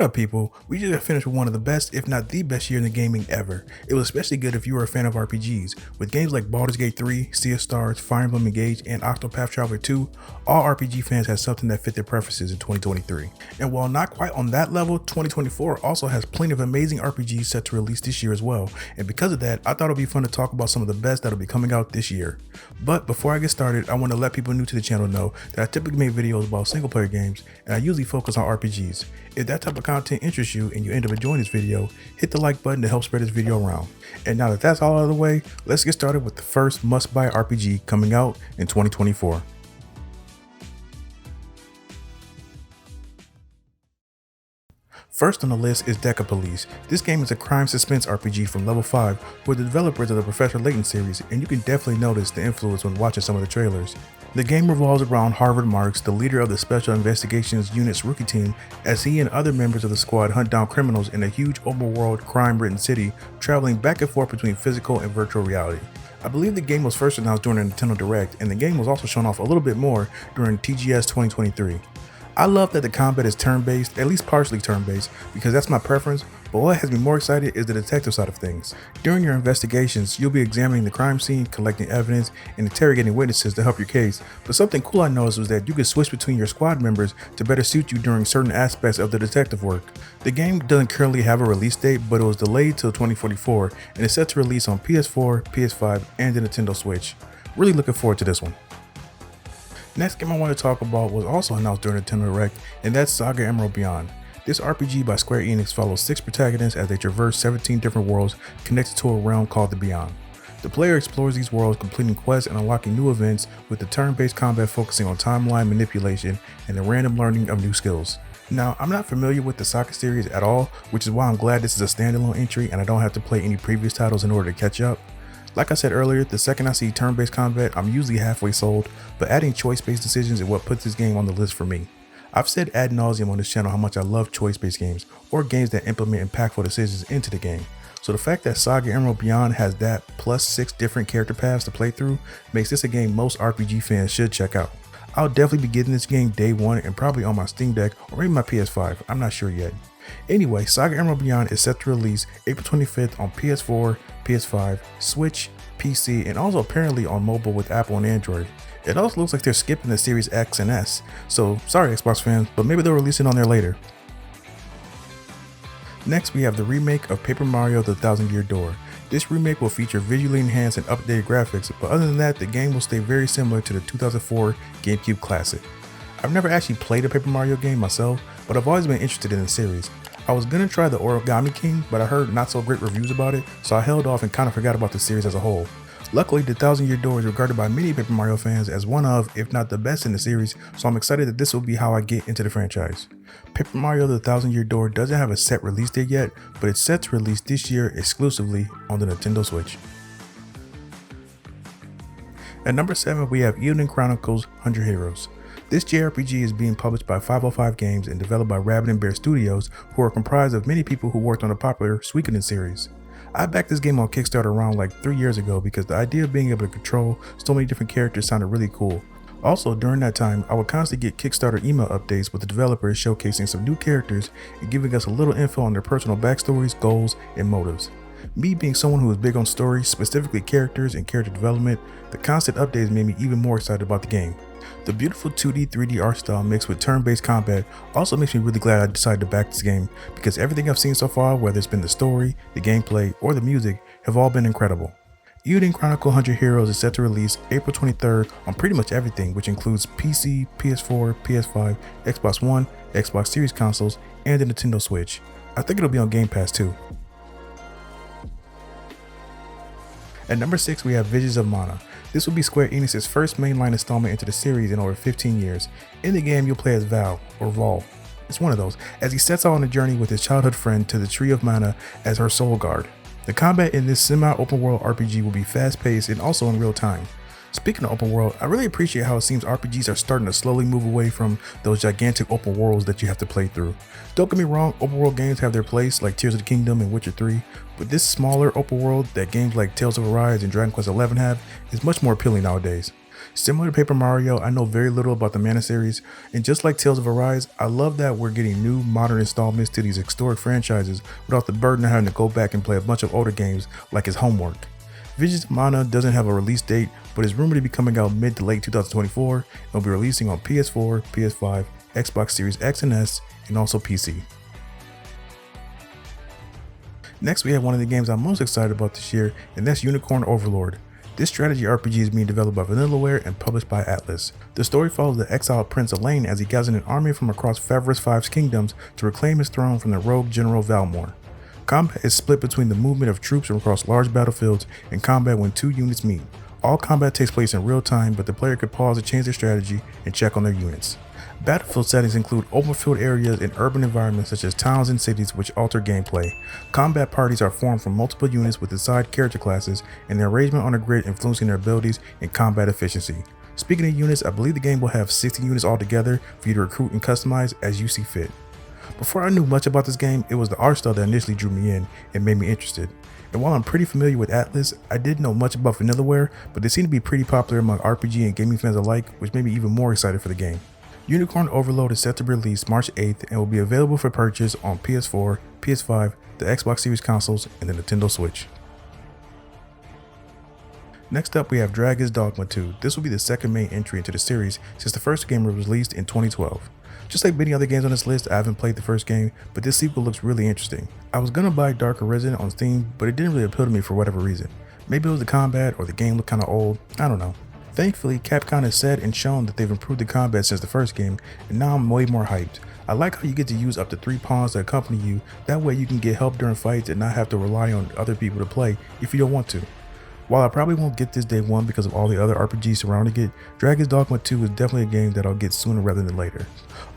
What up, people? We just got finished with one of the best, if not the best year in the gaming ever. It was especially good if you were a fan of RPGs. With games like Baldur's Gate 3, Sea of Stars, Fire Emblem Engage, and Octopath Traveler 2, all RPG fans had something that fit their preferences in 2023. And while not quite on that level, 2024 also has plenty of amazing RPGs set to release this year as well. And because of that, I thought it would be fun to talk about some of the best that'll be coming out this year. But before I get started, I want to let people new to the channel know that I typically make videos about single player games, and I usually focus on RPGs. If that type of content interests you and you end up enjoying this video, hit the like button to help spread this video around. And now that that's all out of the way, let's get started with the first must-buy RPG coming out in 2024. First on the list is Deca Police. This game is a crime suspense RPG from Level 5, who are the developers of the Professor Layton series, and you can definitely notice the influence when watching some of the trailers. The game revolves around Harvard Marks, the leader of the Special Investigations Unit's rookie team, as he and other members of the squad hunt down criminals in a huge open-world, crime-ridden city, traveling back and forth between physical and virtual reality. I believe the game was first announced during the Nintendo Direct, and the game was also shown off a little bit more during TGS 2023. I love that the combat is turn-based, at least partially turn-based, because that's my preference, but what has me more excited is the detective side of things. During your investigations, you'll be examining the crime scene, collecting evidence, and interrogating witnesses to help your case, but something cool I noticed was that you could switch between your squad members to better suit you during certain aspects of the detective work. The game doesn't currently have a release date, but it was delayed till 2044, and is set to release on PS4, PS5, and the Nintendo Switch. Really looking forward to this one. Next game I want to talk about was also announced during the Nintendo Direct, and that's Saga Emerald Beyond. This RPG by Square Enix follows 6 protagonists as they traverse 17 different worlds connected to a realm called the Beyond. The player explores these worlds, completing quests and unlocking new events, with the turn-based combat focusing on timeline manipulation and the random learning of new skills. Now, I'm not familiar with the Saga series at all, which is why I'm glad this is a standalone entry and I don't have to play any previous titles in order to catch up. Like I said earlier, the second I see turn-based combat, I'm usually halfway sold, but adding choice-based decisions is what puts this game on the list for me. I've said ad nauseum on this channel how much I love choice-based games, or games that implement impactful decisions into the game. So the fact that Saga Emerald Beyond has that plus 6 different character paths to play through makes this a game most RPG fans should check out. I'll definitely be getting this game day one and probably on my Steam Deck or maybe my PS5, I'm not sure yet. Anyway, Saga Emerald Beyond is set to release April 25th on PS4, PS5, Switch, PC, and also apparently on mobile with Apple and Android. It also looks like they're skipping the Series X and S, so sorry Xbox fans, but maybe they'll release it on there later. Next, we have the remake of Paper Mario: The Thousand Year Door. This remake will feature visually enhanced and updated graphics, but other than that, the game will stay very similar to the 2004 GameCube classic. I've never actually played a Paper Mario game myself, but I've always been interested in the series. I was gonna try the Origami King, but I heard not so great reviews about it, so I held off and kind of forgot about the series as a whole. Luckily, The Thousand Year Door is regarded by many Paper Mario fans as one of, if not the best in the series, so I'm excited that this will be how I get into the franchise. Paper Mario: The Thousand Year Door doesn't have a set release date yet, but it's set to release this year exclusively on the Nintendo Switch. At number 7, we have Eiyuden Chronicles 100 Heroes. This JRPG is being published by 505 Games and developed by Rabbit & Bear Studios, who are comprised of many people who worked on the popular Suikoden series. I backed this game on Kickstarter around like 3 years ago because the idea of being able to control so many different characters sounded really cool. Also, during that time, I would constantly get Kickstarter email updates with the developers showcasing some new characters and giving us a little info on their personal backstories, goals, and motives. Me being someone who is big on stories, specifically characters and character development, the constant updates made me even more excited about the game. The beautiful 2D, 3D art style mixed with turn-based combat also makes me really glad I decided to back this game, because everything I've seen so far, whether it's been the story, the gameplay, or the music, have all been incredible. Eiyuden Chronicle 100 Heroes is set to release April 23rd on pretty much everything, which includes PC, PS4, PS5, Xbox One, Xbox Series consoles, and the Nintendo Switch. I think it'll be on Game Pass too. At number 6, we have Visions of Mana. This will be Square Enix's first mainline installment into the series in over 15 years. In the game, you'll play as Val, or Vol. It's one of those, as he sets out on a journey with his childhood friend to the Tree of Mana as her soul guard. The combat in this semi-open world RPG will be fast-paced and also in real time. Speaking of open world, I really appreciate how it seems RPGs are starting to slowly move away from those gigantic open worlds that you have to play through. Don't get me wrong, open world games have their place like Tears of the Kingdom and Witcher 3, but this smaller open world that games like Tales of Arise and Dragon Quest XI have is much more appealing nowadays. Similar to Paper Mario, I know very little about the Mana series, and just like Tales of Arise, I love that we're getting new modern installments to these historic franchises without the burden of having to go back and play a bunch of older games like his homework. Visions of Mana doesn't have a release date, but is rumored to be coming out mid to late 2024 and will be releasing on PS4, PS5, Xbox Series X and S, and also PC. Next, we have one of the games I'm most excited about this year, and that's Unicorn Overlord. This strategy RPG is being developed by Vanillaware and published by Atlus. The story follows the exiled Prince Elaine as he gathers an army from across Favres 5's kingdoms to reclaim his throne from the rogue General Valmore. Combat is split between the movement of troops across large battlefields and combat when two units meet. All combat takes place in real time, but the player could pause to change their strategy and check on their units. Battlefield settings include open field areas and urban environments such as towns and cities, which alter gameplay. Combat parties are formed from multiple units with assigned character classes and their arrangement on a grid influencing their abilities and combat efficiency. Speaking of units, I believe the game will have 60 units altogether for you to recruit and customize as you see fit. Before I knew much about this game, it was the art style that initially drew me in and made me interested. And while I'm pretty familiar with Atlus, I didn't know much about Vanillaware, but they seem to be pretty popular among RPG and gaming fans alike, which made me even more excited for the game. Unicorn Overlord is set to be released March 8th and will be available for purchase on PS4, PS5, the Xbox Series consoles, and the Nintendo Switch. Next up, we have Dragon's Dogma 2. This will be the second main entry into the series since the first game was released in 2012. Just like many other games on this list, I haven't played the first game, but this sequel looks really interesting. I was gonna buy Dark Arisen on Steam, but it didn't really appeal to me for whatever reason. Maybe it was the combat or the game looked kinda old, I don't know. Thankfully, Capcom has said and shown that they've improved the combat since the first game, and now I'm way more hyped. I like how you get to use up to 3 pawns to accompany you, that way you can get help during fights and not have to rely on other people to play if you don't want to. While I probably won't get this day 1 because of all the other RPGs surrounding it, Dragon's Dogma 2 is definitely a game that I'll get sooner rather than later.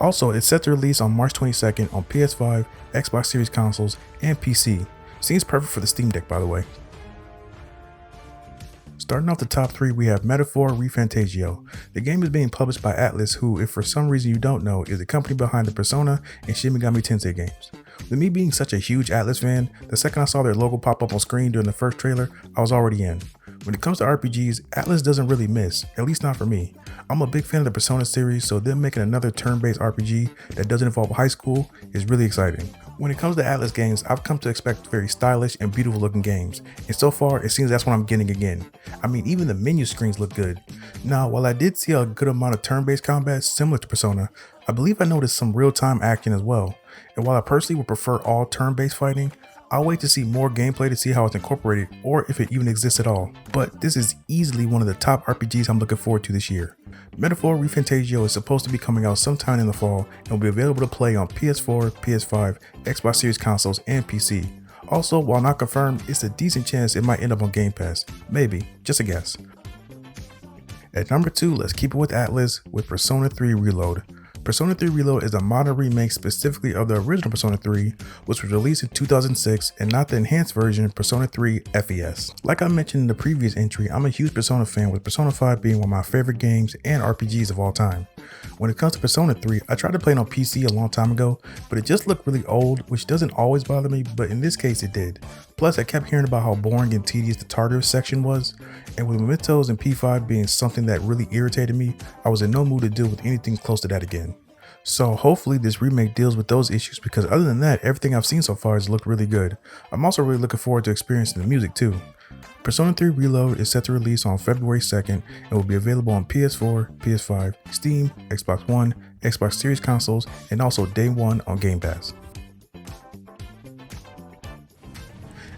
Also, it's set to release on March 22nd on PS5, Xbox Series consoles, and PC. Seems perfect for the Steam Deck, by the way. Starting off the top 3, we have Metaphor ReFantazio. The game is being published by Atlus, who, if for some reason you don't know, is the company behind the Persona and Shin Megami Tensei games. With me being such a huge Atlus fan, the second I saw their logo pop up on screen during the first trailer, I was already in. When it comes to RPGs, Atlus doesn't really miss, at least not for me. I'm a big fan of the Persona series, so them making another turn-based RPG that doesn't involve high school is really exciting. When it comes to Atlus games, I've come to expect very stylish and beautiful looking games, and so far it seems that's what I'm getting again. I mean, even the menu screens look good. Now, while I did see a good amount of turn-based combat similar to Persona, I believe I noticed some real-time action as well. And while I personally would prefer all turn-based fighting, I'll wait to see more gameplay to see how it's incorporated or if it even exists at all. But this is easily one of the top RPGs I'm looking forward to this year. Metaphor ReFantazio is supposed to be coming out sometime in the fall and will be available to play on PS4, PS5, Xbox Series consoles, and PC. Also, while not confirmed, it's a decent chance it might end up on Game Pass. Maybe, just a guess. At number 2, let's keep it with Atlus with Persona 3 Reload. Persona 3 Reload is a modern remake specifically of the original Persona 3, which was released in 2006 and not the enhanced version Persona 3 FES. Like I mentioned in the previous entry, I'm a huge Persona fan, with Persona 5 being one of my favorite games and RPGs of all time. When it comes to Persona 3, I tried to play it on PC a long time ago, but it just looked really old, which doesn't always bother me, but in this case it did. Plus, I kept hearing about how boring and tedious the Tartarus section was, and with Mementos and P5 being something that really irritated me, I was in no mood to deal with anything close to that again. So hopefully this remake deals with those issues, because other than that, everything I've seen so far has looked really good. I'm also really looking forward to experiencing the music too. Persona 3 Reload is set to release on February 2nd and will be available on PS4, PS5, Steam, Xbox One, Xbox Series consoles, and also day 1 on Game Pass.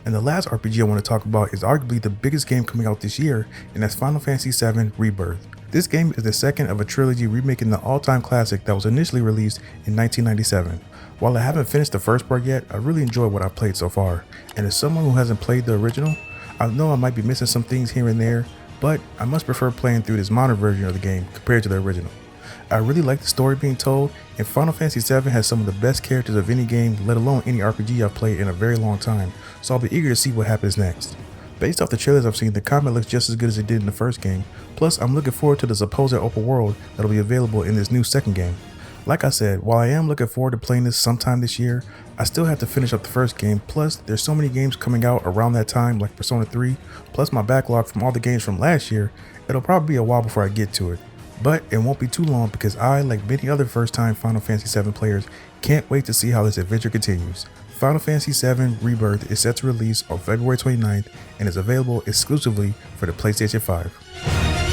And the last RPG I want to talk about is arguably the biggest game coming out this year, and that's Final Fantasy VII Rebirth. This game is the second of a trilogy remaking the all-time classic that was initially released in 1997. While I haven't finished the first part yet, I really enjoy what I've played so far, and as someone who hasn't played the original, I know I might be missing some things here and there, but I much prefer playing through this modern version of the game compared to the original. I really like the story being told, and Final Fantasy VII has some of the best characters of any game, let alone any RPG I've played in a very long time, so I'll be eager to see what happens next. Based off the trailers I've seen, the combat looks just as good as it did in the first game, plus I'm looking forward to the supposed open world that'll be available in this new second game. Like I said, while I am looking forward to playing this sometime this year, I still have to finish up the first game, plus there's so many games coming out around that time like Persona 3, plus my backlog from all the games from last year. It'll probably be a while before I get to it. But it won't be too long because I, like many other first-time Final Fantasy VII players, can't wait to see how this adventure continues. Final Fantasy VII Rebirth is set to release on February 29th and is available exclusively for the PlayStation 5.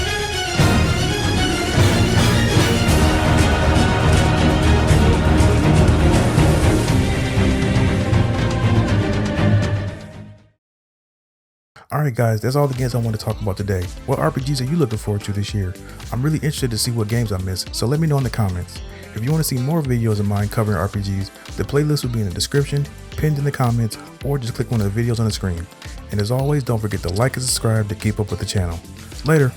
Alright guys, that's all the games I want to talk about today. What RPGs are you looking forward to this year? I'm really interested to see what games I missed, so let me know in the comments. If you want to see more videos of mine covering RPGs, the playlist will be in the description, pinned in the comments, or just click one of the videos on the screen. And as always, don't forget to like and subscribe to keep up with the channel. Later!